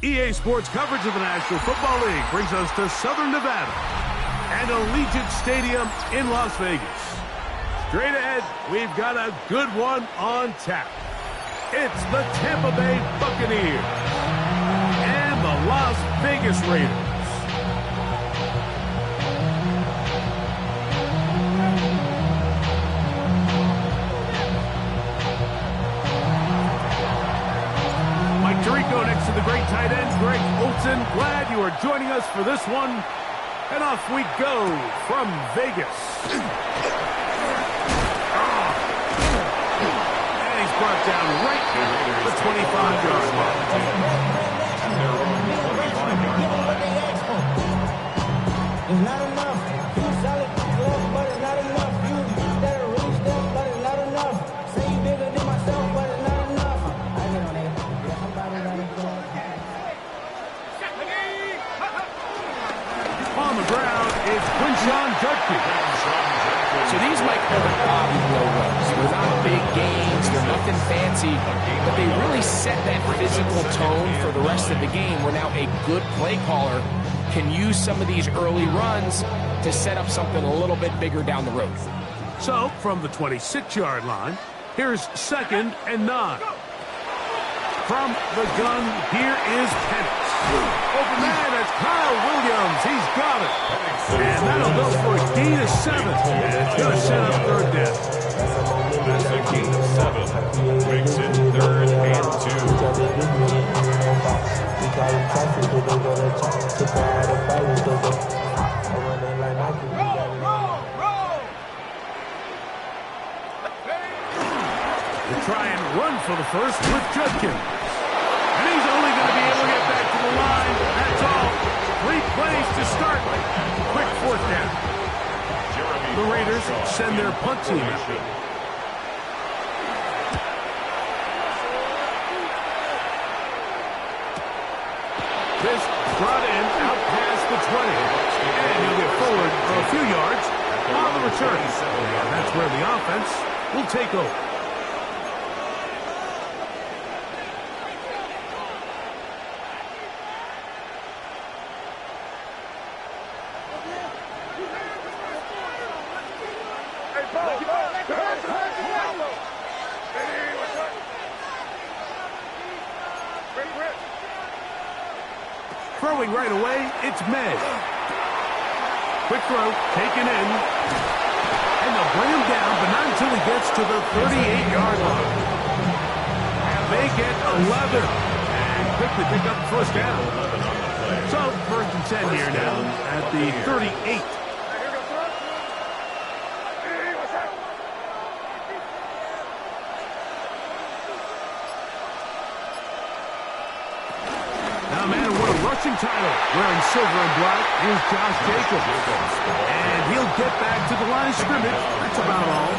EA Sports coverage of the National Football League brings us to Southern Nevada and Allegiant Stadium in Las Vegas. Straight ahead, we've got a good one on tap. It's the Tampa Bay Buccaneers and the Las Vegas Raiders. Mike Tirico next to the great tight end, Greg Olsen. Glad you are joining us for this one. And off we go from Vegas. And he's brought down right at the 25-yard line. It's not enough. You solid left, but it's not enough. You that really step, but it's not enough. Say you bigger than myself, but it's not enough. I get on it. Yeah, somebody got it going. On the ground is Quinshon Judkins. So these might come at Bobby blow runs. They're not big gains, they're nothing fancy, but they really set that physical tone for the rest of the game where now a good play caller can use some of these early runs to set up something a little bit bigger down the road. So, from the 26-yard line, here's 2nd and 9. From the gun, here is Penix. Open man, it's Kyle Williams. He's got it. And that'll go for a gain of 7. And it's going to set up 3rd down. That's a gain of 7. Makes it 3rd and 2. They try and run for the first with Judkins. And he's only going to be able to get back to the line. That's all. 3 plays to start. Quick 4th down. The Raiders send their punt team out. This brought in out past the 20. And he'll get forward for a few yards on the return. And that's where the offense will take over. Throwing right away, it's May. Quick throw, taken in. And they'll bring him down, but not until he gets to the 38-yard line. And they get 11. And quickly pick up the 1st down. So, 1st and 10 here now at the 38. Title wearing silver and black is Josh Jacobs. And he'll get back to the line of scrimmage. That's about all.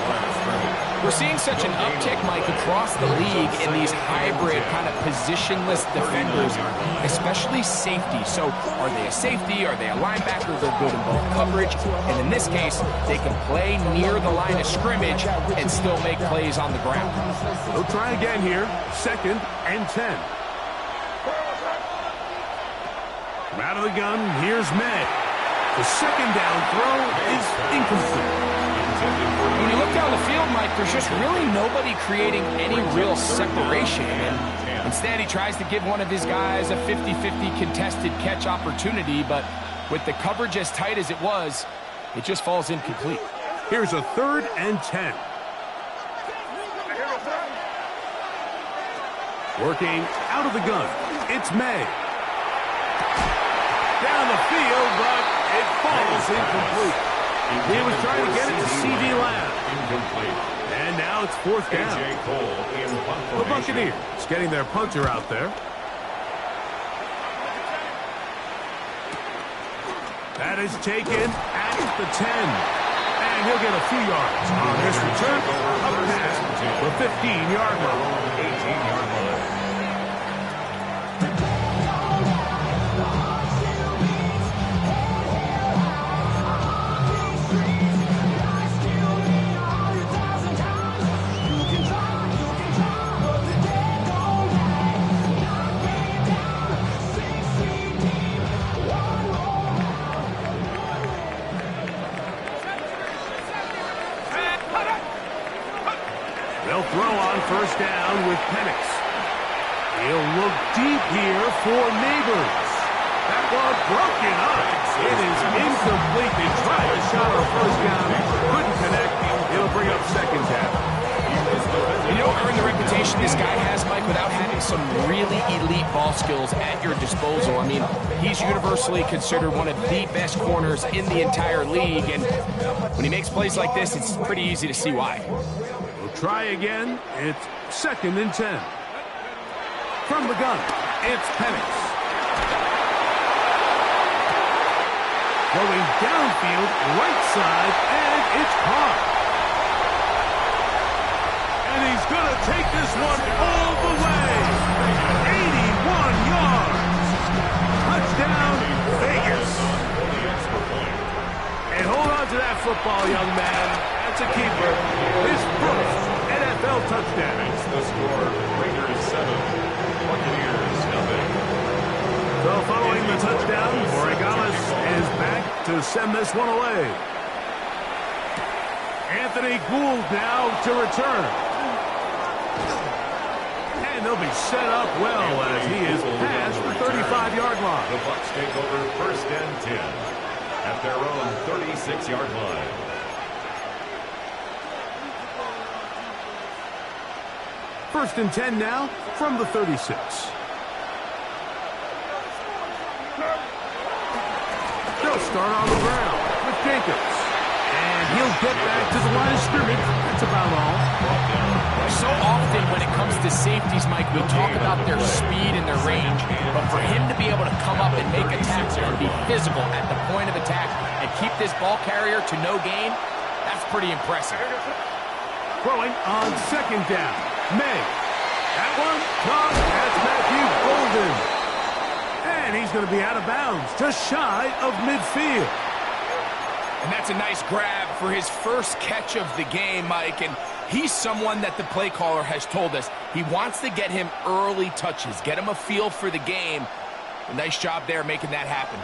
We're seeing such an uptick, Mike, across the league in these hybrid kind of positionless defenders, especially safety. So are they a safety? Are they a linebacker? They're good in both coverage. And in this case, they can play near the line of scrimmage and still make plays on the ground. They'll try again here. 2nd and 10. Out of the gun, here's May. The 2nd down throw is incomplete. When you look down the field, Mike, there's just really nobody creating any real separation. And instead, he tries to give one of his guys a 50-50 contested catch opportunity, but with the coverage as tight as it was, it just falls incomplete. Here's a 3rd and 10. Working out of the gun, it's May. Down the field, but it falls incomplete. He was trying to get it to C.D. Lamb. Incomplete. And now it's 4th down. A.J. Cole in punt The formation. Buccaneers getting their punter out there. That is taken at the 10. And he'll get a few yards on this return. Up past the 15-yard line. 18-yard line. They'll throw on first down with Penix. He'll look deep here for Neighbors. That one broken up. It is incomplete. They tried a shot on first down. Couldn't connect. It'll bring up second down. You know, earn the reputation this guy has, Mike, without having some really elite ball skills at your disposal. I mean, he's universally considered one of the best corners in the entire league, and when he makes plays like this, it's pretty easy to see why. We'll try again. It's 2nd and 10. From the gun, it's Penix. Going downfield, right side, and it's caught. And he's going to take this one all the way. 81 yards. Touchdown, Vegas. And hold on to that football, young man. That's a keeper. His first NFL touchdown. Makes the score Raiders 7, Buccaneers nothing. So following the touchdown, Borregales is back to send this one away. Anthony Gould now to return. And they'll be set up well as he is past the 35-yard line. The Bucs take over 1st and 10 at their own 36-yard line. First and 10 now from the 36. They'll start on the ground with Jacobs. And he'll get back to the line of scrimmage. That's about all. So often when it comes to safeties, Mike, we talk about their speed and their range. But for him to be able to come up and make a tackle and be physical at the point of attack and keep this ball carrier to no gain, that's pretty impressive. Throwing on 2nd down. May. That one caught. That's Matthew Golden. And he's going to be out of bounds, just shy of midfield. And that's a nice grab for his first catch of the game, Mike. And he's someone that the play caller has told us he wants to get him early touches, get him a feel for the game. A nice job there making that happen.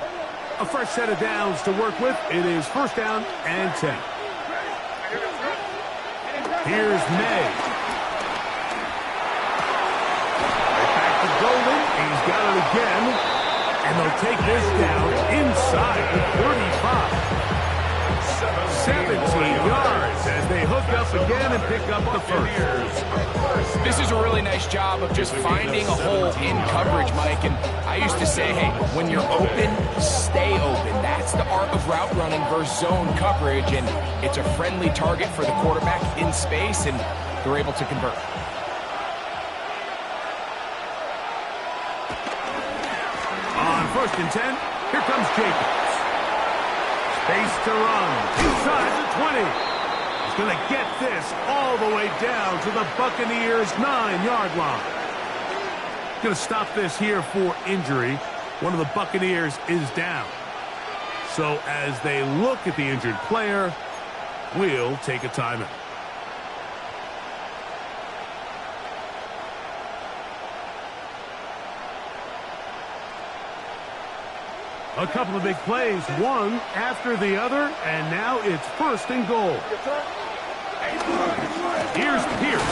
A fresh set of downs to work with. It is 1st down and 10. Here's May. Right back to Golden. He's got it again. And they'll take this down inside the 35. 17 yards as they hook up again and pick up the first. This is a really nice job of just finding a hole in coverage, Mike. And I used to say, hey, when you're open, stay open. That's the art of route running versus zone coverage. And it's a friendly target for the quarterback in space, and they're able to convert. On 1st and 10, here comes Jacobs. Space to run. Inside the 20. He's going to get this all the way down to the Buccaneers' 9-yard line. Going to stop this here for injury. One of the Buccaneers is down. So as they look at the injured player, we'll take a timeout. A couple of big plays, one after the other, and now it's 1st and goal. Here's Pierce.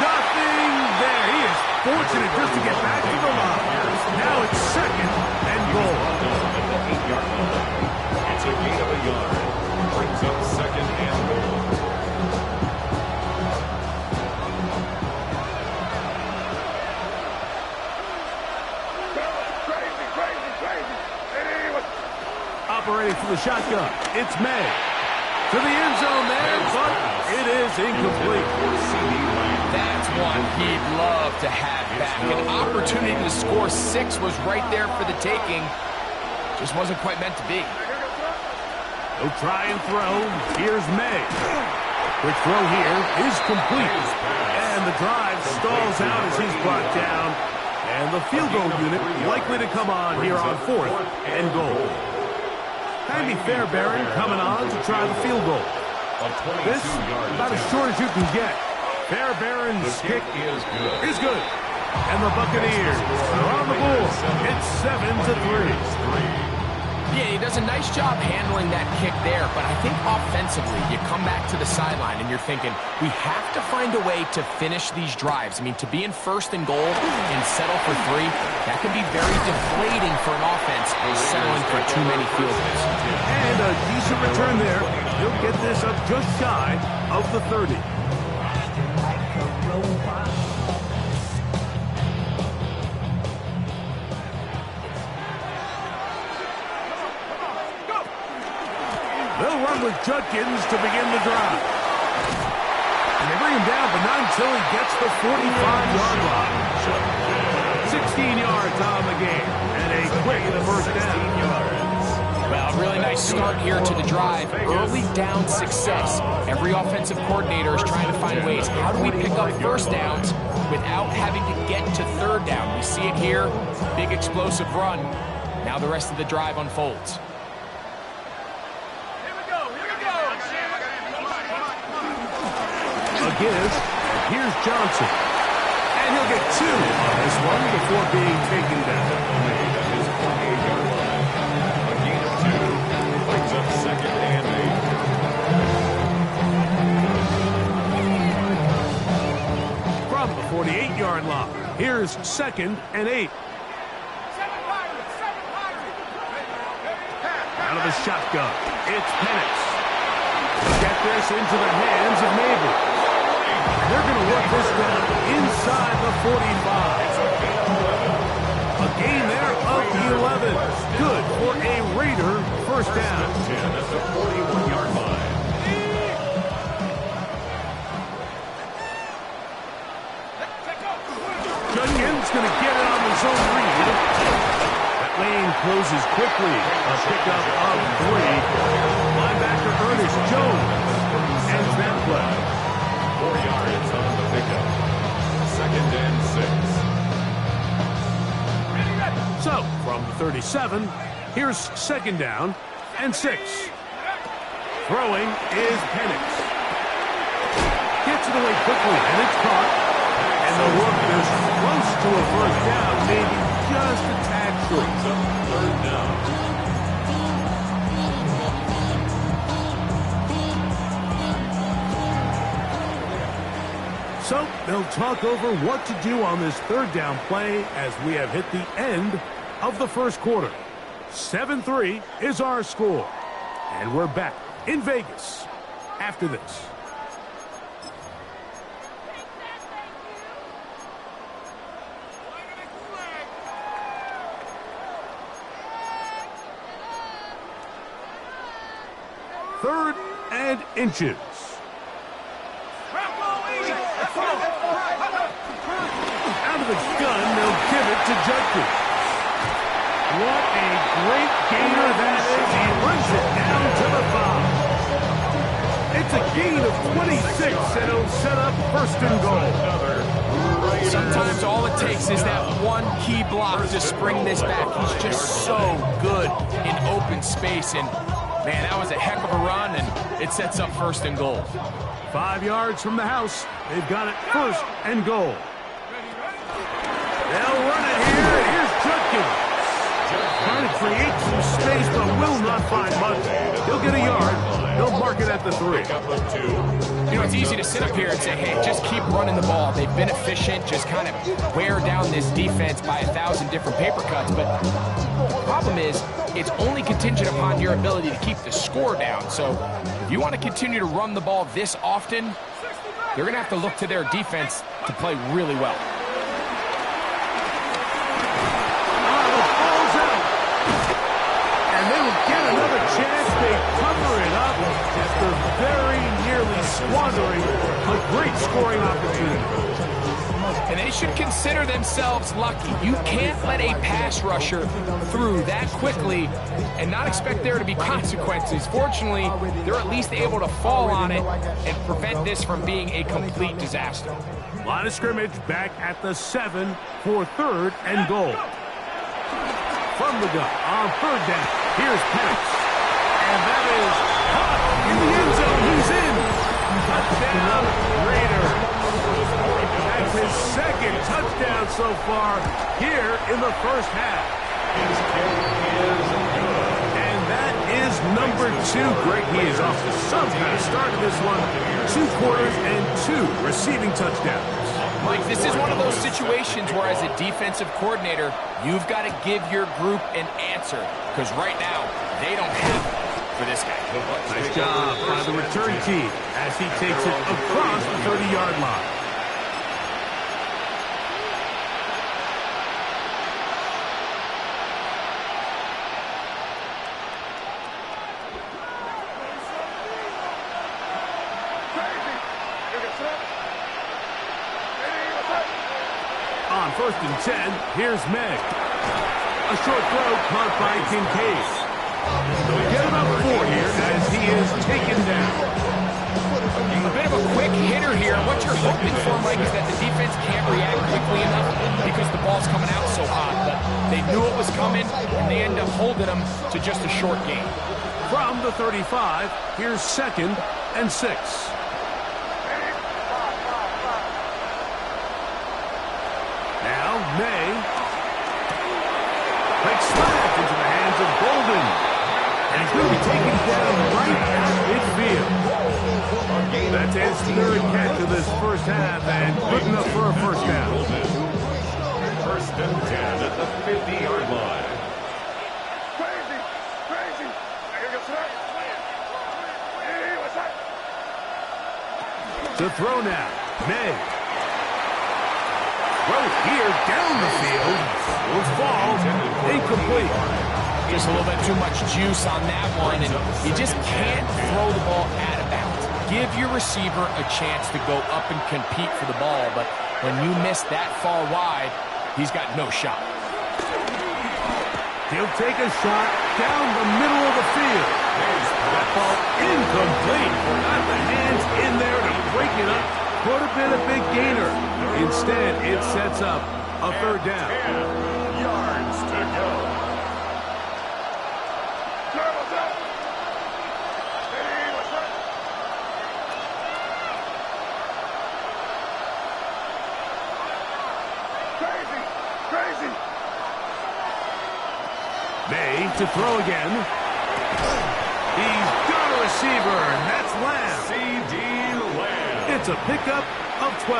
Nothing there. He is fortunate just to get back to the line. Now it's 2nd and goal. It's a gain of a yard. Brings up 2nd and goal. Operating for the shotgun. It's May. To the end zone there, but it is incomplete. That's one he'd love to have back. An opportunity to score 6 was right there for the taking. Just wasn't quite meant to be. He'll try and throw. Here's May. Quick throw here is complete. And the drive stalls out as he's brought down. And the field goal unit likely to come on here on 4th and goal. Andy Fairbairn coming on to try the field goal. This about as short as you can get. Fairbairn's kick is good. And the Buccaneers are on the board. It's 7-3. Yeah, he does a nice job handling that kick there, but I think offensively, you come back to the sideline and you're thinking, we have to find a way to finish these drives. I mean, to be in first and goal and settle for 3, that can be very deflating for an offense settling for too many field goals. And a decent return there. He'll get this up just shy of the 30. They'll run with Judkins to begin the drive. And they bring him down, but not until he gets the 45-yard line. 16 yards on the game, and a quick first down. Well, really nice start here to the drive. Early down success. Every offensive coordinator is trying to find ways. How do we pick up first downs without having to get to third down? We see it here. Big explosive run. Now the rest of the drive unfolds. Give, and here's Johnson. And he'll get 2 on this one before being taken down. His 48-yard line. A gain of 2 brings up second and 8. From the 48-yard line, here's second and 8. Out of the shotgun, it's Penix. Get this into the hands of Mabry. They're going to work this down inside the 45. A gain there of 11. Good for a Raider first down. 10 at the 41-yard line. Judkins going to get it on the zone read. That lane closes quickly. A pickup of 3. Linebacker Ernest Jones ends that play. 4 yards on the pickup. Second and 6. So, from the 37, here's second down and 6. Throwing is Penix. Gets it away quickly, and it's caught. And the look is close to a first down, maybe just a tad short. Third down. So they'll talk over what to do on this third down play as we have hit the end of the first quarter. 7-3 is our score. And we're back in Vegas after this. Third and inches. Out of the gun, they'll give it to Judkins. What a great gainer that is. He runs it down to the 5. It's a gain of 26, and it'll set up first and goal. Sometimes all it takes is that one key block to spring this back. He's just so good in open space, and man, that was a heck of a run, and it sets up first and goal. 5 yards from the house. They've got it first and goal. They'll run it here. Here's Judkins. Trying to create some space, but will not find much. He'll get a yard. They'll mark it at the 3. You know, it's easy to sit up here and say, hey, just keep running the ball. They've been efficient, just kind of wear down this defense by 1,000 different paper cuts. But the problem is, it's only contingent upon your ability to keep the score down. So if you want to continue to run the ball this often, they're going to have to look to their defense to play really well. And they will get another chance. They cover it up after very nearly squandering a great scoring opportunity. And they should consider themselves lucky. You can't let a pass rusher through that quickly and not expect there to be consequences. Fortunately, they're at least able to fall on it and prevent this from being a complete disaster. Line of scrimmage back at the 7 for third and goal. From the gun on third down, here's Penix. And that is caught in the end zone. He's in. Touchdown, Raiders. That's his second touchdown so far here in the first half. His kick is good. And number 2. Greg, he is off to some kind of start in this one. 2 quarters and 2 receiving touchdowns. Mike, this is one of those situations where as a defensive coordinator, you've got to give your group an answer. Because right now, they don't have it for this guy. Nice job by the return team as he takes it across the 30-yard line. On 1st and 10, here's Meg. A short throw caught by Kincaid. They'll get him up 4 here as he is taken down. A bit of a quick hitter here. What you're hoping for, Mike, is that the defense can't react quickly enough because the ball's coming out so hot. But they knew it was coming, and they end up holding them to just a short gain. From the 35, here's 2nd and 6. Now, May. Quick smash into the hands of Golden. And he's going to be taken down right at midfield. That's his 3rd catch of this first half and good enough for a first down. 1st and 10 at the 50-yard line. To throw now, May. Throw here down the field. Will fall. Incomplete. Just a little bit too much juice on that one, and you just can't throw the ball out of bounds. Give your receiver a chance to go up and compete for the ball, but when you miss that far wide, he's got no shot. He'll take a shot down the middle of the field. That ball incomplete. Got the hands in there to break it up. Could have been a big gainer. Instead, it sets up a 3rd down. 10 yards to go. May to throw again. He's got a receiver, and that's Lamb. C.D. Lamb. It's a pickup of 12.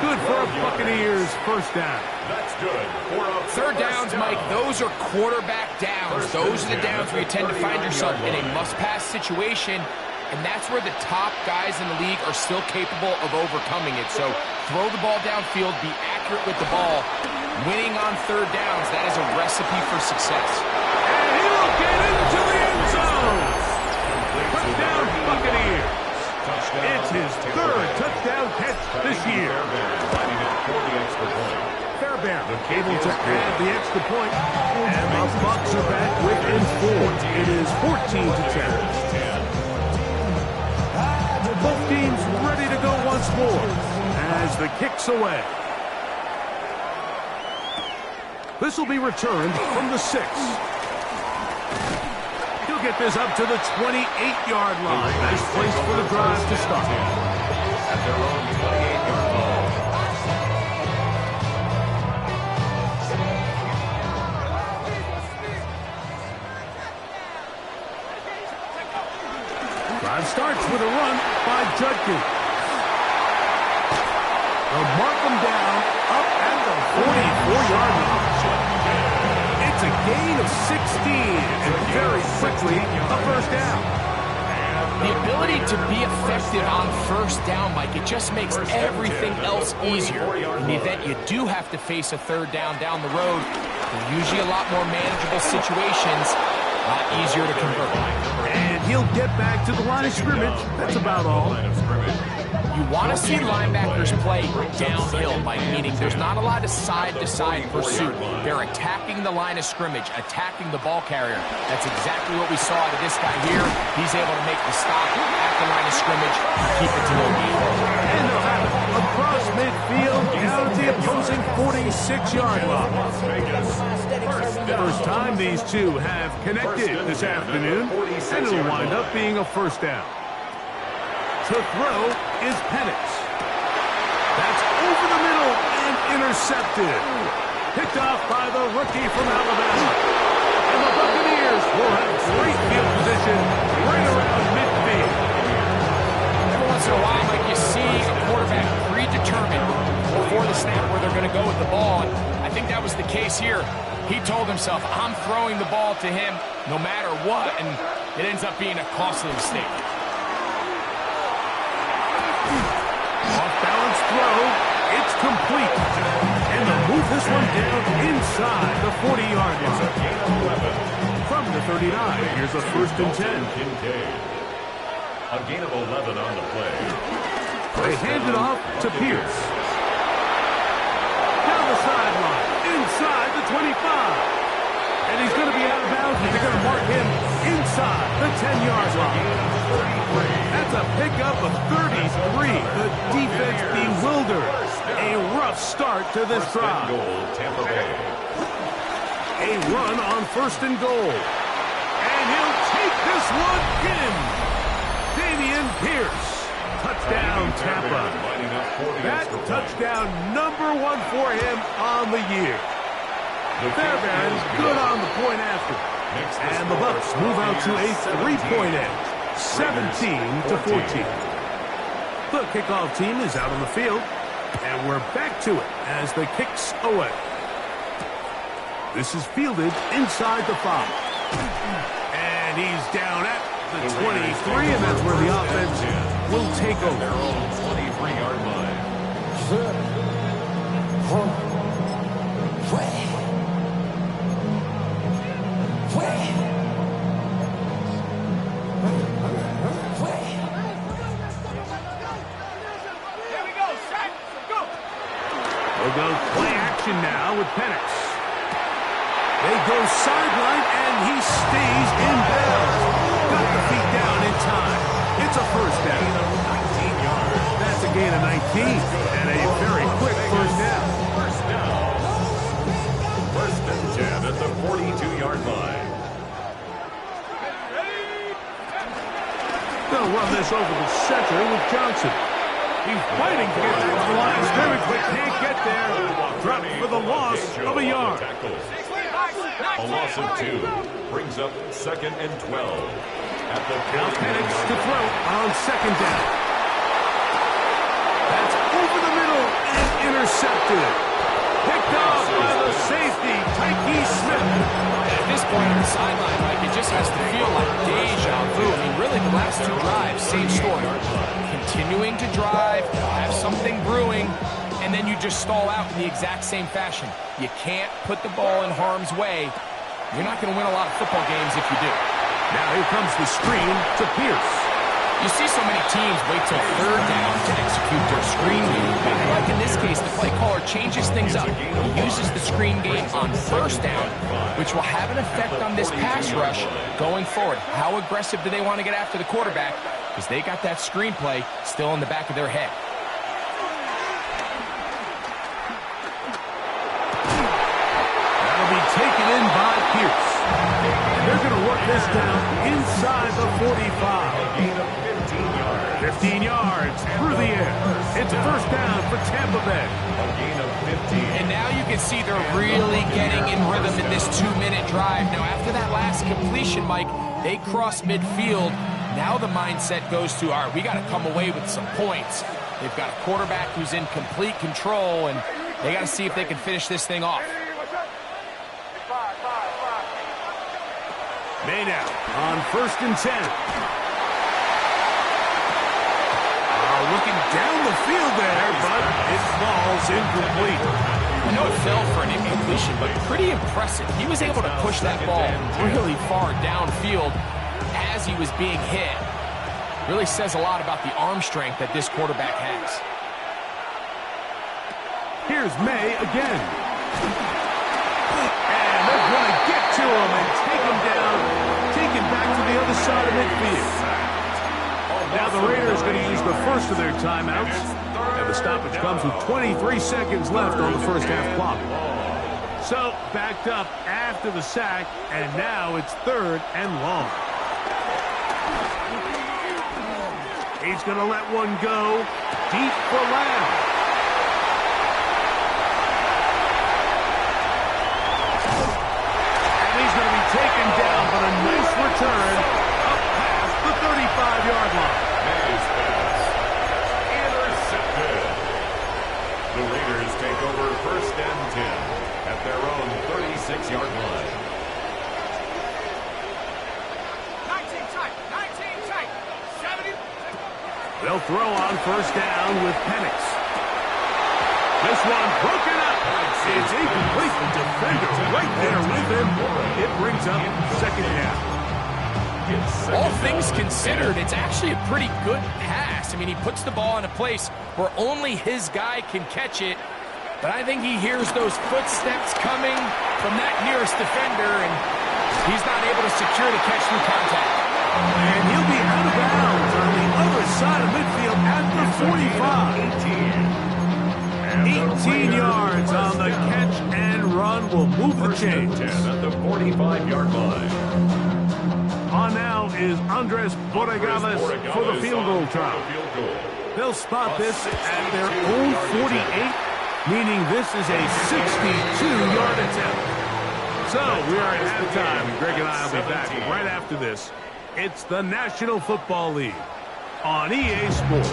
Good for a Buccaneers first down. That's good for a 3rd downs, Mike, those are quarterback downs. Those are the downs where you tend to find yourself in a must-pass situation, and that's where the top guys in the league are still capable of overcoming it. So throw the ball downfield, be accurate with the ball. Winning on 3rd downs, that is a recipe for success. And he'll get into the end zone. Touchdown, Buccaneers. It's his 3rd touchdown catch this year. Fairbairn able to add the extra point, and the Bucs are back within 4. It is 14-10. Both teams ready to go once more as the kick's away. This will be returned from the 6. He'll get this up to the 28-yard line. Nice place for the drive to start. At their own 28-yard line. Drive starts with a run by Judkins. They'll mark him down up at the 44-yard line. It's a gain of 16, and very quickly a first down. The ability to be effective on 1st down, Mike, it just makes everything else easier. In the event you do have to face a 3rd down the road, they're usually a lot more manageable situations, a lot easier to convert. And he'll get back to the line of scrimmage. That's about all. You want to see linebackers play downhill, Mike, meaning there's not a lot of side-to-side pursuit. They're attacking the line of scrimmage, attacking the ball carrier. That's exactly what we saw out of this guy here. He's able to make the stop at the line of scrimmage, keep it to no gain. And they'll have it across midfield down to the opposing 46-yard line. First time these two have connected this afternoon, and it'll wind up being a first down. To throw is Penix. That's over the middle and intercepted. Picked off by the rookie from Alabama. And And the Buccaneers will have great field position right around midfield. Every once in a while, Mike, you see a quarterback predetermined before the snap where they're going to go with the ball. And I think that was the case here. He told himself, I'm throwing the ball to him no matter what, and it ends up being a costly mistake. Off-balance throw. It's complete. And they'll move this one down inside the 40-yard line. From the 39, here's a 1st and 10. A gain of 11 on the play. They hand it off to Pierce. Down the sideline, inside the 25. And he's going to be out of bounds. They're going to mark him inside the 10-yard line. That's a pickup of 33. The defense bewildered. A rough start to this drive. Tampa Bay. A run on 1st and goal. And he'll take this one in. Dameon Pierce. Touchdown, Tampa. That touchdown #1 for him on the year. Fairbairn's good on the point after. And the Bucs move out to a 3-point edge. 17-14. The kickoff team is out on the field. And we're back to it as the kicks away. This is fielded inside the 5. And he's down at the 23, and that's where the offense will take over. Their own 23-yard line. We'll go play action now with Penix. They go sideline, and he stays in bounds. Got the feet down in time. It's a 1st down. 19 yards. That's a gain of 19, and a very quick 1st down. 1st and 10 at the 42-yard line. They'll run this over the center with Johnson. He's fighting to get to the line of scrimmage, but can't get there. Drop for the loss of a yard. A loss of 2 brings up 2nd and 12. At the Now Penix to throw on 2nd down. That's over the middle and intercepted. Picked off by the safety, Tyke Smith. At this point on the sideline, Mike, it just has to feel like deja vu. I mean, really, the last 2 drives, same story. Continuing to drive, have something brewing, and then you just stall out in the exact same fashion. You can't put the ball in harm's way. You're not going to win a lot of football games if you do. Now here comes the screen to Pierce. You see so many teams wait till 3rd down to execute their screen game. But like in this case, the play caller changes things up. He uses the screen game on 1st down, which will have an effect on this pass rush going forward. How aggressive do they want to get after the quarterback? Because they got that screen play still in the back of their head. That'll be taken in by Pierce. And they're going to work this down inside the 45. 15 yards through the air. It's 1st down for Tampa Bay. A gain of 15. And now you can see they're really getting in rhythm in this 2-minute drive. Now, after that last completion, Mike, they cross midfield. Now the mindset goes to, all right, we got to come away with some points. They've got a quarterback who's in complete control, and they got to see if they can finish this thing off. Maynard on 1st and 10. Looking down the field there, but it falls incomplete. I know it fell for an incompletion, but pretty impressive. He was able to push that ball really far downfield as he was being hit. Really says a lot about the arm strength that this quarterback has. Here's May again. And they're going to get to him and take him down, take him back to the other side of midfield. Now the Raiders going to use the first of their timeouts. And the stoppage comes with 23 seconds left on the 1st half clock. So, backed up after the sack, and now it's 3rd and long. He's going to let one go deep for Lamb. And he's going to be taken Mays take over 1st and 10 at their own 36-yard line. 19 tight, 70. They'll throw on 1st down with Penix. This one broken up. It's incomplete. The defender right there with him. It brings up 2nd down. All things considered, it's actually a pretty good pass. I mean, he puts the ball in a place where only his guy can catch it. But I think he hears those footsteps coming from that nearest defender, and he's not able to secure the catch through contact. And he'll be out of bounds on the other side of midfield at the 45. 18 yards on the catch and run will move the chains. 10 at the 45-yard line. On now is Andres Borregales for the field goal try. They'll spot this at their own 48, meaning this is a 62-yard attempt. So we are at halftime, and Greg and I will be back right after this. It's the National Football League on EA Sports.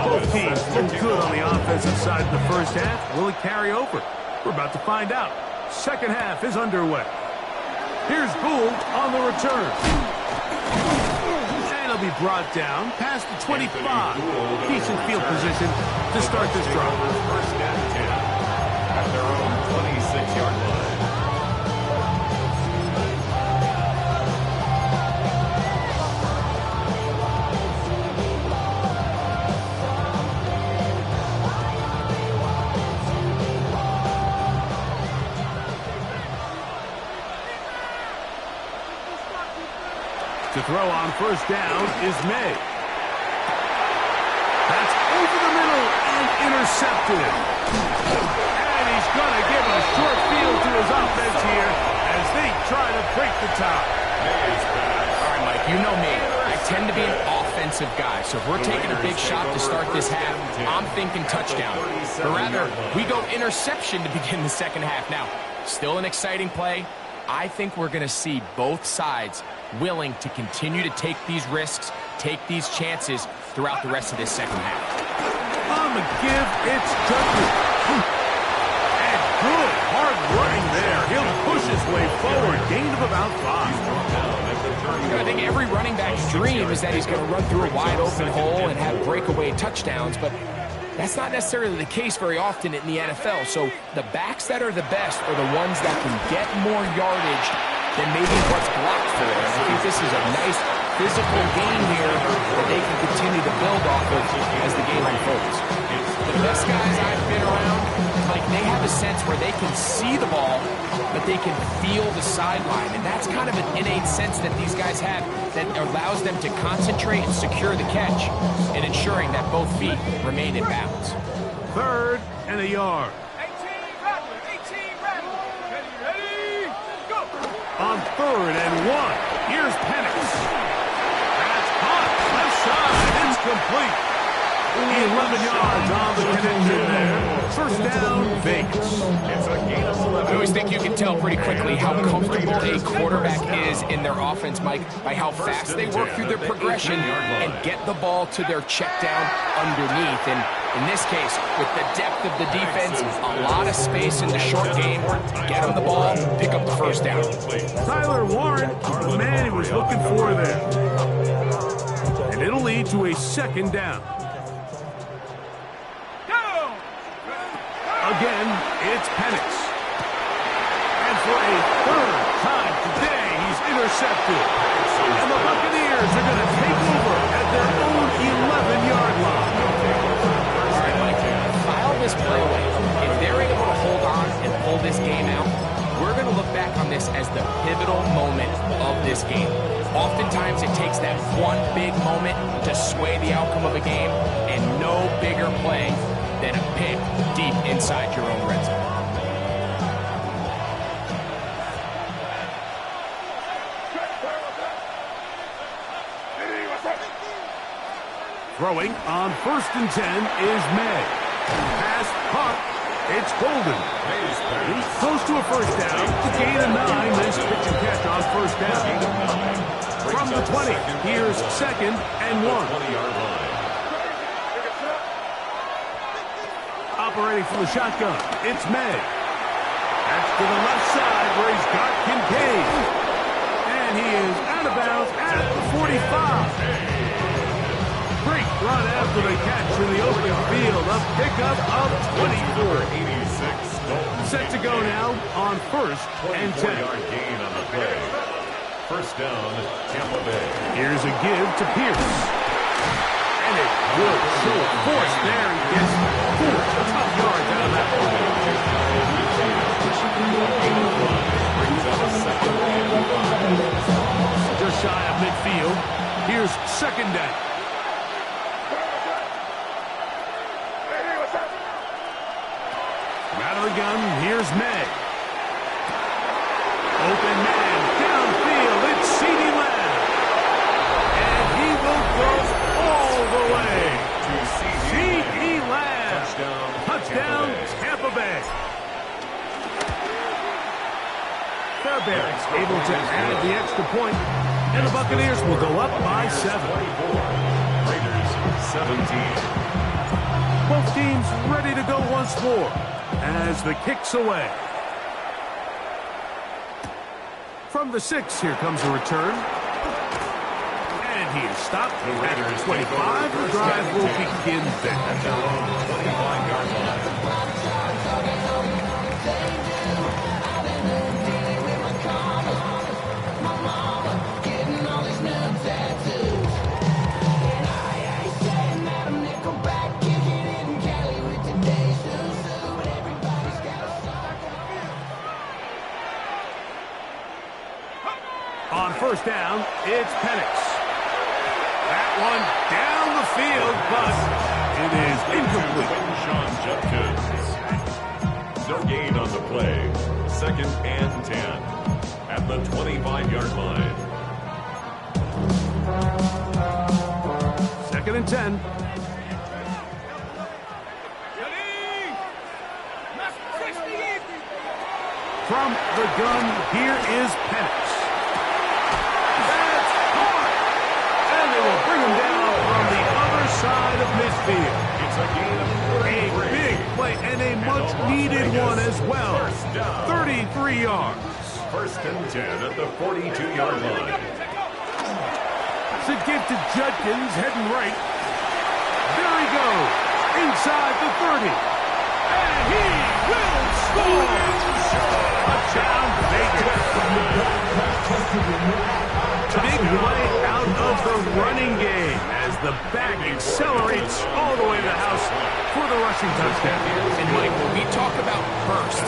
Both teams look good on the offensive side in the first half. Will it carry over? We're about to find out. Second half is underway. Here's Gould on the return. And he'll be brought down past the 25. Decent field position to start this drive. 1st and 10 at their own 26-yard line. To throw on 1st down is May. That's over the middle and intercepted. And he's going to give a short field to his offense here as they try to break the tie. All right, Mike, you know me. I tend to be an offensive guy, so if we're taking a big shot to start this half, I'm thinking touchdown. But rather, we go interception to begin the second half. Now, still an exciting play. I think we're going to see both sides willing to continue to take these risks, take these chances throughout the rest of this second half. On the give, it's Judkins. And good hard running there. He'll push his way forward. Gain of about 5. I think every running back's dream is that he's going to run through a wide open hole and have breakaway touchdowns, but that's not necessarily the case very often in the NFL. So the backs that are the best are the ones that can get more yardage than maybe what's blocked for them. I think this is a nice physical game here that they can continue to build off of as the game unfolds. The best guys I've been around, like, they have a sense where they can see the ball, but they can feel the sideline. And that's kind of an innate sense that these guys have that allows them to concentrate and secure the catch and ensuring that both feet remain in bounds. 3rd and a yard. 18 Rattler. Ready, go. On 3rd and 1, here's Penix. That's caught. Left side. It's complete. 11 yards on the connection there. 1st down, Vegas. It's a gain of 11. I always think you can tell pretty quickly how comfortable a quarterback is in their offense, Mike, by how fast they work through their progression and get the ball to their check down underneath. And in this case, with the depth of the defense, a lot of space in the short game, get him the ball, pick up the 1st down. Tyler Warren, the man he was looking for there. And it'll lead to a 2nd down. Again, it's Penix. And for a 3rd time today, he's intercepted. And the Buccaneers are going to take over at their own 11-yard line. All right, Mike, file this play away. If they're able to hold on and pull this game out, we're going to look back on this as the pivotal moment of this game. Oftentimes, it takes that one big moment to sway the outcome of a game, and no bigger play than a pick deep inside your own red zone. Throwing on 1st and 10 is May. Pass caught. It's Golden. He's close to a 1st down. The gain of 9. Nice pitch and catch on 1st down. From the 20, here's 2nd and 1. 20-yard line. Operating from the shotgun, it's May. That's to the left side where he's got Kincaid. And he is out of bounds at the 45. Great run after the catch in the open field. A pickup of 24. 86. Dalton Set to go now on 1st and 10. 24-yard gain on the play. First down, Tampa Bay. Here's a give to Pierce. And a good show of force there. He gets 4 tough yards out of that one. Brings up a second and 5. Just shy of midfield. Here's 2nd down. Out of the gun, here's May. Open man, downfield, it's CeeDee Lamb. And he will go all the way. To CeeDee Lamb. Touchdown, Tampa Bay. Fairbanks able to add the extra point, and the Buccaneers will go up by 7. 24. Raiders 17. Both teams ready to go once more as the kick's away. From the 6, here comes a return. And he is stopped at the 25. The drive will begin there. At their own 25-yard line. On 1st down, it's Penix. That one down the field, but it is incomplete. Sean Judkins. No gain on the play. 2nd and 10. At the 25-yard line. 2nd and 10. From the gun, here is Penix. That's hard. And they will bring him down on the other side of midfield. It's a gain of 43. A big play and a much-needed one as well. 33 yards. 1st and 10 at the 42-yard line. It's a give to Judkins, heading right. There he goes, inside the 30. And he will score! Touchdown, Vegas. Big play out of the running game as the back accelerates all the way to the house for the rushing touchdown. And Mike, when we talk about burst,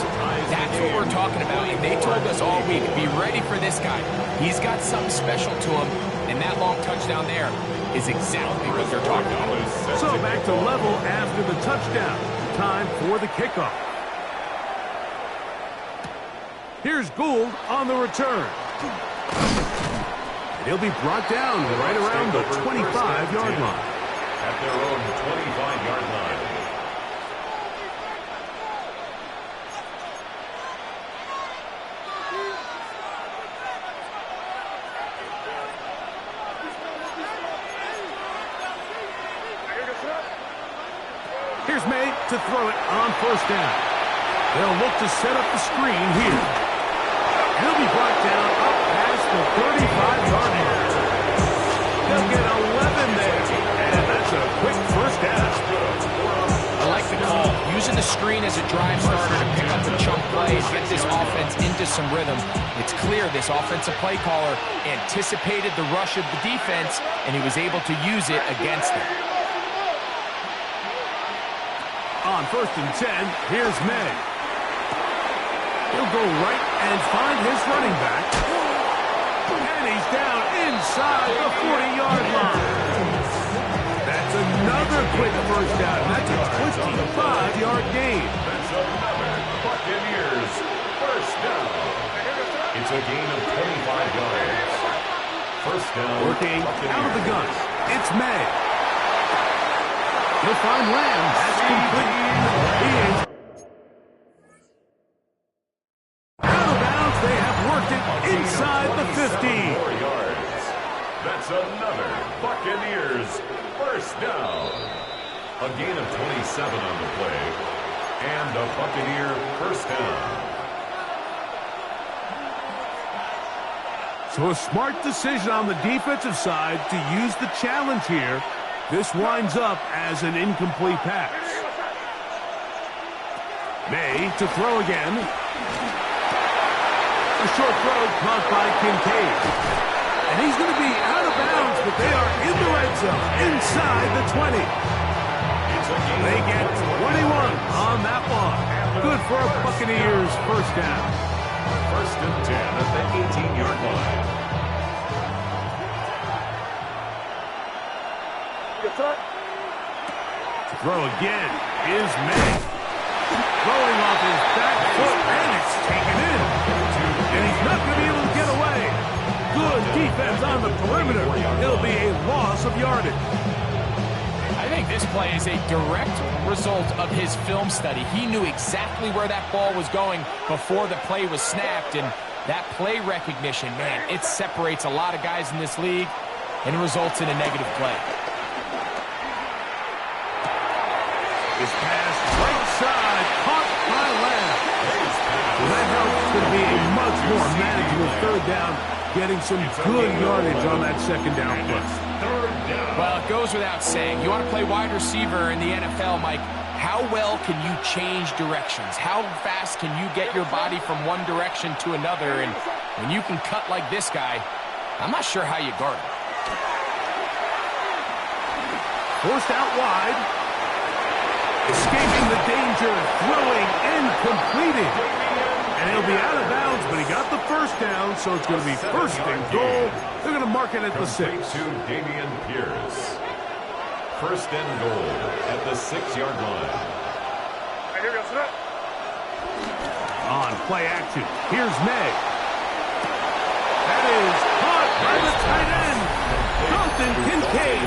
that's what we're talking about. And they told us all week, be ready for this guy. He's got something special to him, and that long touchdown there is exactly what they're talking about. So back to level after the touchdown. Time for the kickoff. Here's Gould on the return. And he'll be brought down right around the 25-yard line. At their own 25-yard line. Here's May to throw it on 1st down. They'll look to set up the screen here. He'll be brought down up past the 35-yard line. They'll get 11 there, and that's a quick 1st down. I like the call. Using the screen as a drive starter to pick up the chunk plays, get this offense into some rhythm. It's clear this offensive play caller anticipated the rush of the defense, and he was able to use it against them. On 1st and 10, here's May. He'll go right and find his running back. And he's down inside the 40-yard line. That's another quick 1st down. That's a 25-yard gain. That's another Buccaneers 1st down. It's a gain of 25 yards. 1st down. Working Buccaneers. out of the gun. It's May. He'll find Lamb. That's complete. He is out of bounds. They have worked it inside the 50. 4 yards. That's another Buccaneers first down. A gain of 27 on the play, and a Buccaneer first down. So a smart decision on the defensive side to use the challenge here. This winds up as an incomplete pass. May to throw again. A short throw caught by Kincaid. And he's going to be out of bounds, but they are in the red zone, inside the 20. They get 21 on that one. Good for a Buccaneers first down. First and 10 at the 18-yard line. To throw again is May. Throwing off his back foot, and it's taken in. And he's not going to be able to get away. Good defense on the perimeter. It'll be a loss of yardage. I think this play is a direct result of his film study. He knew exactly where that ball was going before the play was snapped, and that play recognition, man, it separates a lot of guys in this league and results in a negative play. This pass right side, caught by Lamb. Well, that helps to be a much more manageable third down, getting some good yardage on that second down play. Well, it goes without saying, you want to play wide receiver in the NFL, Mike, how well can you change directions? How fast can you get your body from one direction to another? And when you can cut like this guy, I'm not sure how you guard him. Forced out wide. Escaping the danger, throwing and completing. And he'll be out of bounds, but he got the first down, so it's going to be first and goal. They're going to mark it at the 6. To Dameon Pierce. First and goal at the 6-yard line. On play action, here's May. That is caught by the tight end, Dalton Kincaid.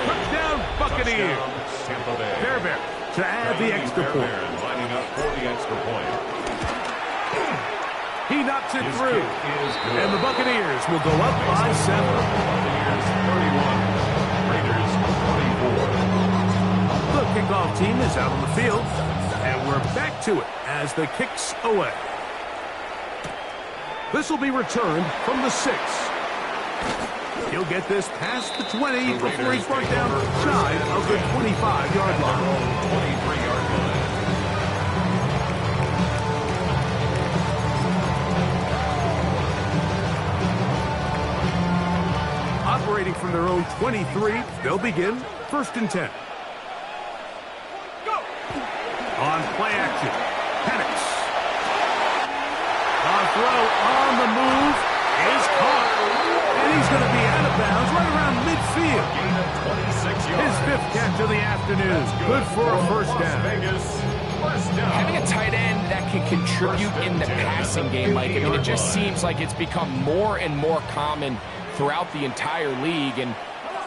Touchdown, Buccaneers. Tampa Bay. Fairbairn to add the extra point. Lining up for the extra point. He knocks it His through. kick is good. And the Buccaneers will go up by 7. Buccaneers 31, Raiders 24. The kickoff team is out on the field, and we're back to it as the kick's away. This will be returned from the 6. He'll get this past the 20 before he's brought down shy of the 25-yard line. 23-yard line. Operating from their own 23, they'll begin first and 10. On play action, Penix. On throw, on the move, is caught. And he's going to be out of bounds right around midfield. Gain of 26 yards. His 5th catch of the afternoon. Good for a first down. Vegas, first down. Having a tight end that can contribute in the passing game, Mike, I mean, it just seems like it's become more and more common throughout the entire league. And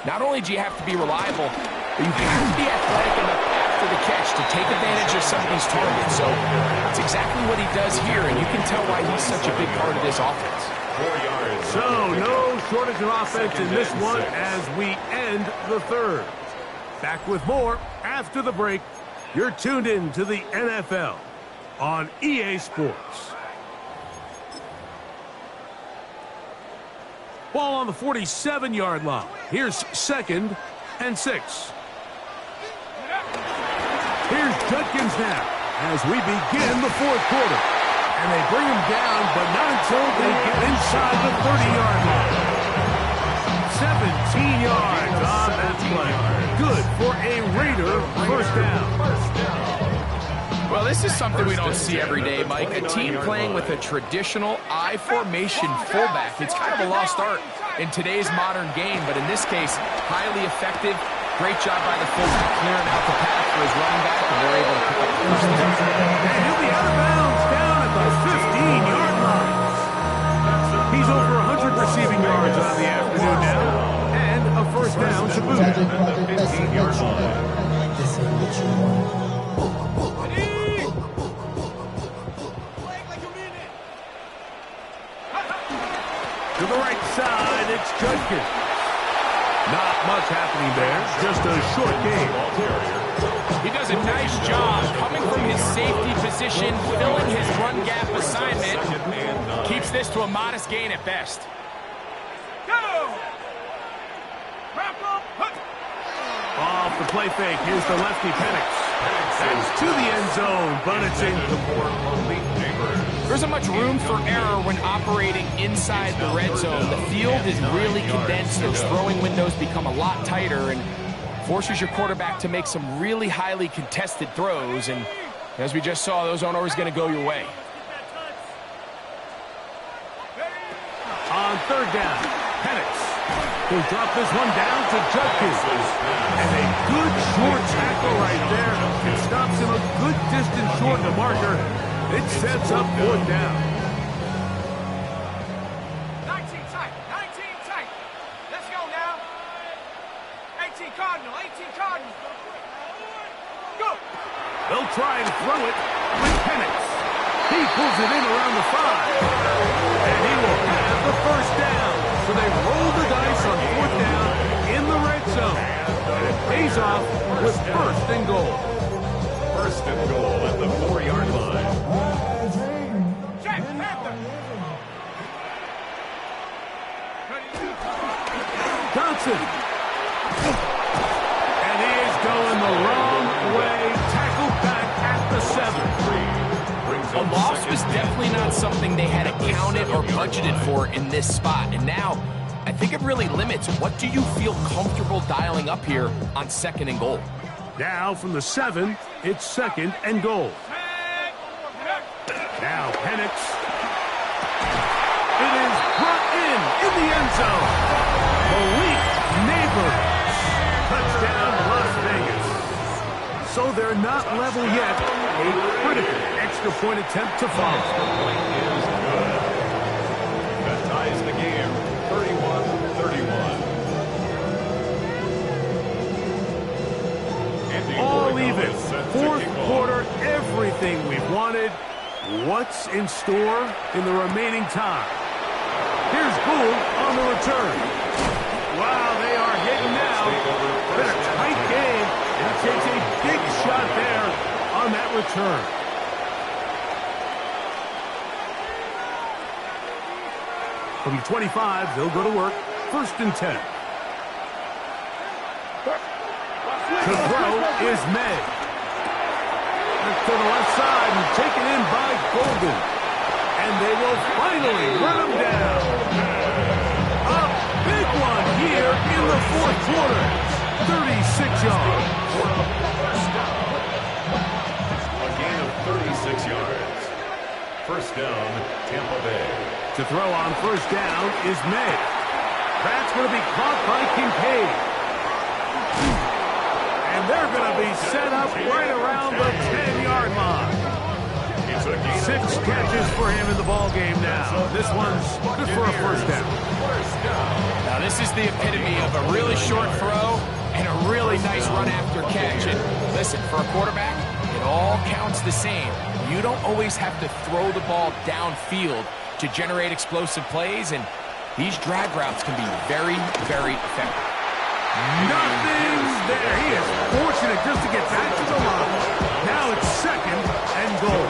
not only do you have to be reliable, but you have to be athletic enough after the catch to take advantage of some of these targets. So that's exactly what he does here, and you can tell why he's such a big part of this offense. 4 yards. So no shortage of offense in this one as we end the third. Back with more after the break. You're tuned in to the NFL on EA Sports. Ball on the 47-yard line. Here's 2nd and 6. Here's Judkins now as we begin the 4th quarter. And they bring him down, but not until they get inside the 30-yard line. 17 yards on that play. Good for a Raider first down. Well, this is something we don't see every day, Mike. A team playing with a traditional I formation fullback. It's kind of a lost art in today's modern game, but in this case, highly effective. Great job by the fullback clearing out the path for his running back, and they're able to pick up the first down. And he'll be out of bounds down at the 15-yard line. He's over 100 receiving yards on the afternoon now, and a first down to boot. At the 15-yard line. This ain't what you want. To the right side, it's Judkins. much happening there. Just a short game. He does a nice job coming from his safety position, filling his run gap assignment. Keeps this to a modest gain at best. Go! Off the play fake. Here's the lefty Penix. That's to the end zone, but it's incomplete. There isn't much room for error when operating inside the red zone. The field is really condensed. Those throwing windows become a lot tighter and forces your quarterback to make some really highly contested throws. And as we just saw, those aren't always going to go your way. On third down, Penix. He'll drop this one down to Judkins. And a good short tackle right there. It stops him a good distance short of the marker. It sets up fourth down. 19 tight. 19 tight. Let's go now. 18 Cardinal. 18 Cardinal. Go. They'll try and throw it with Penix. He pulls it in around the 5. And he will have the first down. So they roll the dice on fourth down in the red zone. And it pays off with first and goal. First and goal at the 4-yard line. Jack Panther. Johnson. And he is going the wrong way. Tackled back at the 7. A loss was definitely not something they had accounted or budgeted for in this spot. And now, I think it really limits what do you feel comfortable dialing up here on second and goal. Now from the 7, it's second and goal. Now Penix. It is brought in the end zone. Malik Neighbors. Touchdown Las Vegas. So they're not level yet. A critical extra point attempt to follow. Point is good. That ties the game, 31-31. All even. Fourth quarter, everything we've wanted. What's in store in the remaining time? Here's Gould on the return. Wow, they are hitting now. Been a tight game, and he takes a big shot there on that return. From the 25, they'll go to work. First and 10. To throw is May. That's to the left side and taken in by Golden. And they will finally run him down. A big one here in the fourth quarter. 36 yards. A gain of 36 yards. First down, Tampa Bay. To throw on first down is May. That's going to be caught by Kincaid. And they're going to be set up right around the 10-yard line. 6 catches for him in the ballgame now. This one's good for a first down. Now this is the epitome of a really short throw and a really nice run after catch. And listen, for a quarterback, it all counts the same. You don't always have to throw the ball downfield to generate explosive plays, and these drag routes can be very, very effective. Nothing there. He is fortunate just to get back to the line. Now it's second and goal.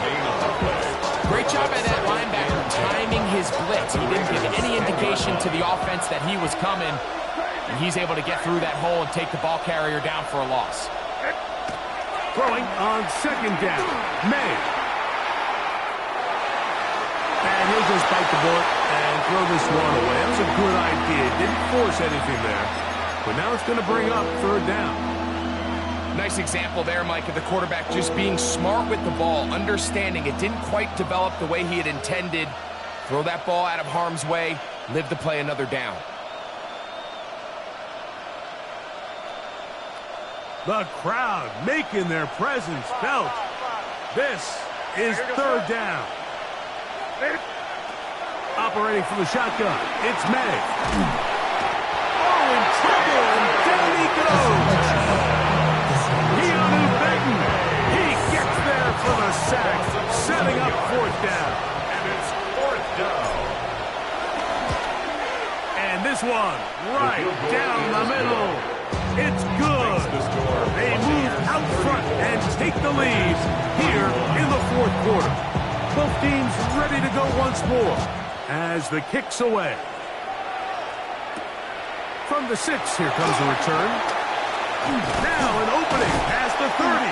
Great job by that linebacker timing his blitz. He didn't give any indication to the offense that he was coming, and he's able to get through that hole and take the ball carrier down for a loss. Throwing on second down, May. And he'll just bite the bullet and throw this one away. That was a good idea. Didn't force anything there. But now it's going to bring up third down. Nice example there, Mike, of the quarterback just being smart with the ball, understanding it didn't quite develop the way he had intended. Throw that ball out of harm's way, live to play another down. The crowd making their presence felt. This is third down. Operating from the shotgun, it's May. Oh, in trouble, and down he goes. Keanu Benton, he gets there for the sack, setting up fourth down. And it's fourth down. And this one right down down the middle. It's good. They move out front and take the lead here in the fourth quarter. Both teams ready to go once more as the kick's away. From the 6, here comes a return. Now an opening past the 30.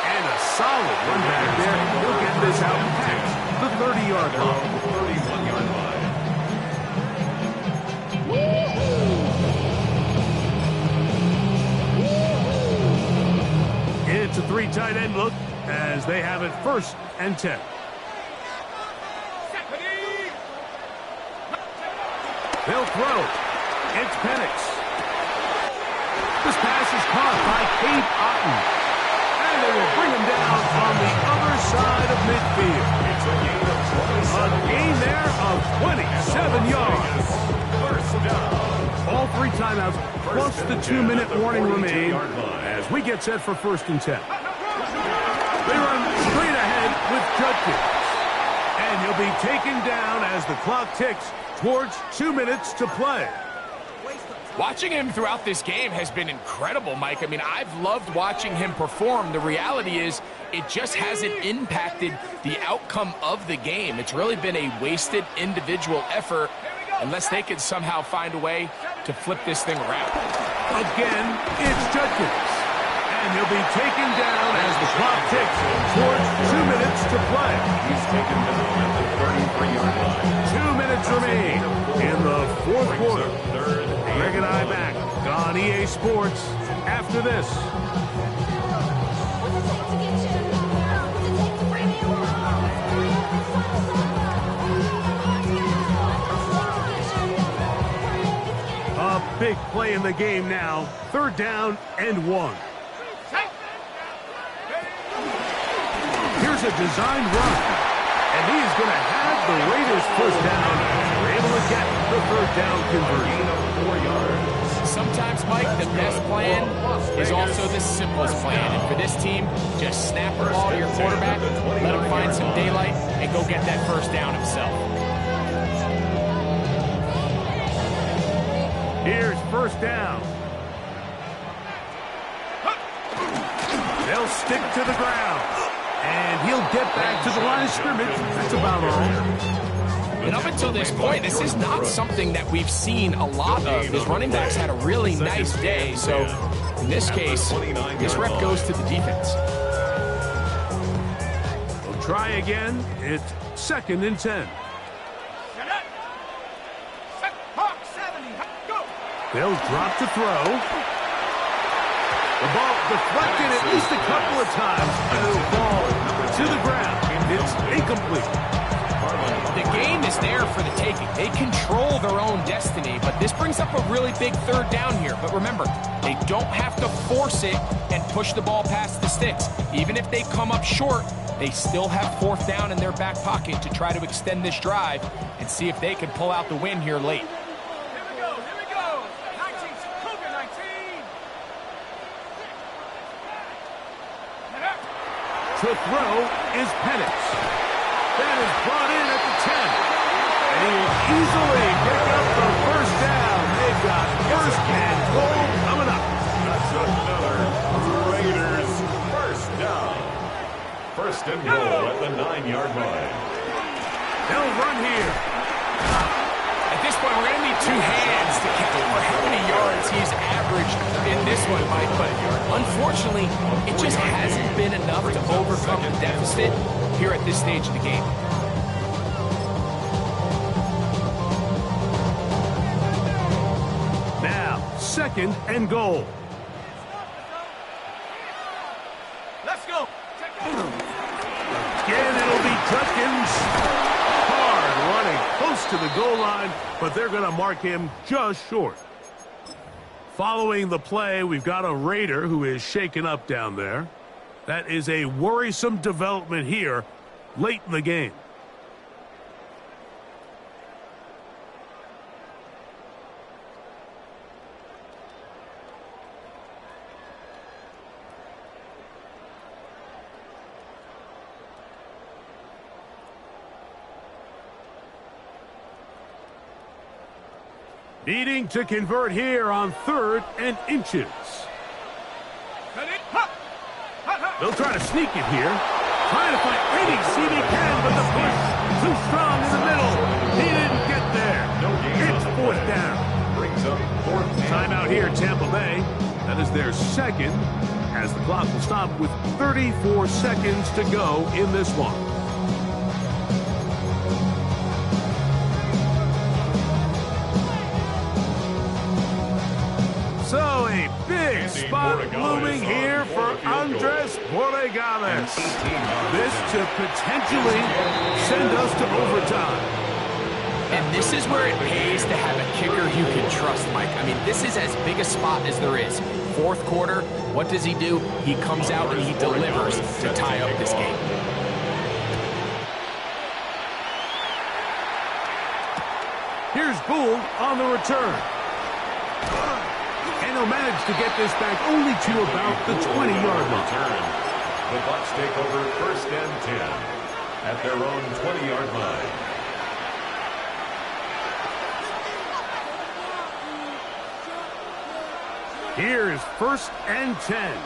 And a solid run back there. He'll get this out past the 30-yard line. 31-yard line. It's a 3 tight end look as they have it 1st and 10. They'll throw. It's Penix. This pass is caught by Cade Otton. And they will bring him down on the other side of midfield. It's a gain of 27. A gain there of 27 yards. First down. All 3 timeouts plus the 2-minute warning remain as we get set for 1st and 10. They run straight ahead with Judkins. And he'll be taken down as the clock ticks towards 2 minutes to play. Watching him throughout this game has been incredible, Mike. I mean, I've loved watching him perform. The reality is it just hasn't impacted the outcome of the game. It's really been a wasted individual effort unless they can somehow find a way to flip this thing around. Again, it's Judkins. And he'll be taken down as the clock ticks towards 2 minutes to play. He's taken down at the 33-yard line. 2 minutes remain in the fourth quarter. Greg and I back on EA Sports after this. A big play in the game now. 3rd down and 1. Here's a designed run. And he is going to have the Raiders 1st down. They're able to get the 3rd down conversion. 4 yards. Sometimes, Mike, the best plan is also the simplest plan. And for this team, just snap the ball to your quarterback, let him find some daylight, and go get that 1st down himself. Here's 1st down. They'll stick to the ground. And he'll get back to the line of scrimmage. That's about all. And up until this point, this is not something that we've seen a lot of. His running backs had a really nice day. So in this case, this rep goes to the defense. We'll try again. It's 2nd and 10. They'll drop to throw. The ball deflected at least a couple of times, and it'll fall to the ground. It's incomplete. The game is there for the taking. They control their own destiny, but this brings up a really big 3rd down here. But remember, they don't have to force it and push the ball past the sticks. Even if they come up short, they still have 4th down in their back pocket to try to extend this drive and see if they can pull out the win here late. To throw is Penix. That is brought in at the 10. And he will easily pick up the 1st down. They've got 1st and goal coming up. That's another Raiders 1st down. 1st and goal at the 9-yard line. They'll run here. At this point, we're going to need 2 hands to count for how many yards he's averaged in this one, Mike. But unfortunately, it just hasn't been enough to overcome the deficit here at this stage of the game. Now, 2nd and goal. Let's go. Again, it'll be Judkins. Hard running close to the goal line, but they're going to mark him just short. Following the play, we've got a Raider who is shaken up down there. That is a worrisome development here late in the game. Needing to convert here on 3rd and inches. They'll try to sneak it here. Trying to find any seam he can, but the push too strong in the middle. He didn't get there. It's 4th down. Brings up 4th down. Timeout here, Tampa Bay. That is their 2nd, as the clock will stop with 34 seconds to go in this one. So a big spot looming here for Andres Borregales. This to potentially send us to overtime. And this is where it pays to have a kicker you can trust, Mike. I mean, this is as big a spot as there is. 4th quarter, what does he do? He comes out and he delivers to tie up this game. Here's Gould on the return. And he'll manage to get this back only to about the 20-yard line. The Bucs take over 1st and 10 at their own 20-yard line. Here's 1st and 10.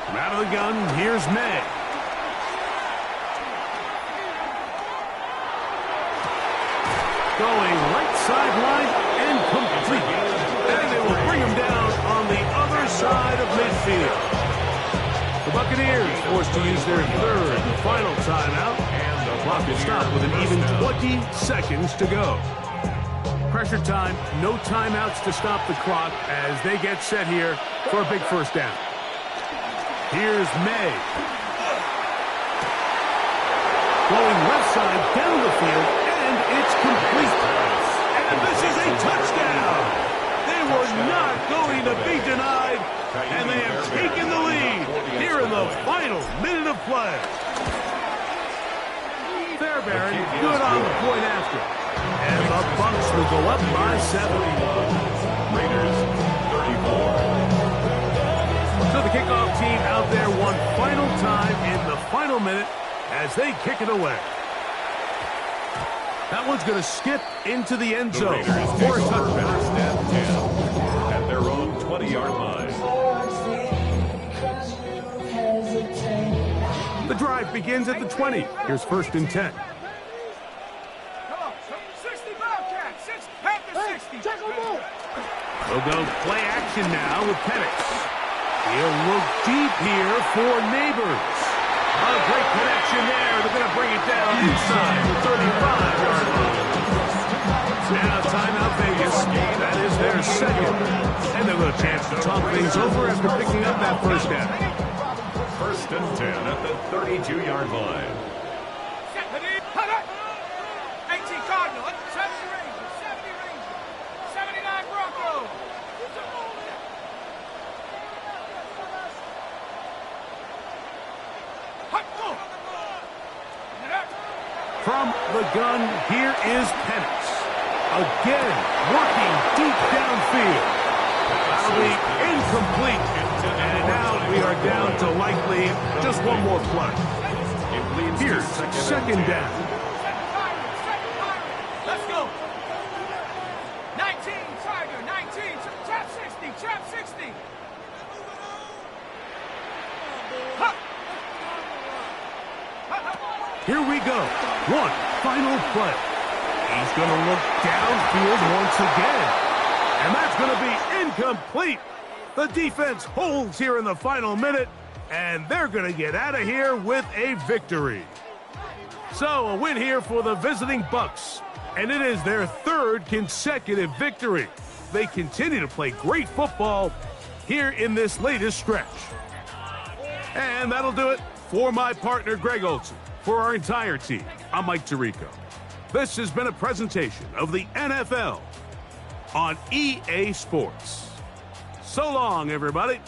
From out of the gun, here's May. Going right sideline and complete. And they will bring him down on the other side of midfield. The Buccaneers forced to use their 3rd and final timeout. And the clock will stop with an even 20 seconds to go. Pressure time, no timeouts to stop the clock as they get set here for a big 1st down. Here's May. Going left side down the field, and it's complete. And this is a touchdown. They were not going to be denied, and they have taken the lead here in the final minute of play. Fairbairn good on the point after. And the Bucs will go up by 7. Raiders 34. So the kickoff team out there one final time in the final minute as they kick it away. That one's going to skip into the end zone for a touchdown. 1st and 10 at their own 20-yard line. The drive begins at the 20. Here's 1st and 10. Come on, 60 Bobcats, 60, Panthers 60. We'll go play action now with Penix. He'll look deep here for Neighbors. A great connection there. They're going to bring it down inside the 35-yard line. Now timeout Vegas. That is their 2nd. And they'll have a chance to talk things over after picking up that 1st down. 1st and 10 at the 32-yard line. 18 Cardinals, 70 Rangers, 79 Broncos. From the gun, here is Penix. Again, working deep downfield. That'll be incomplete. And now we are down to likely just one more play. Here's 2nd down. Let's go. 19, Tiger, 19, trap 60, trap 60. Here we go. One final play. He's going to look downfield once again. And that's going to be incomplete. The defense holds here in the final minute, and they're going to get out of here with a victory. So a win here for the visiting Bucs, and it is their 3rd consecutive victory. They continue to play great football here in this latest stretch. And that'll do it for my partner, Greg Olsen. For our entire team, I'm Mike Tirico. This has been a presentation of the NFL on EA Sports. So long, everybody.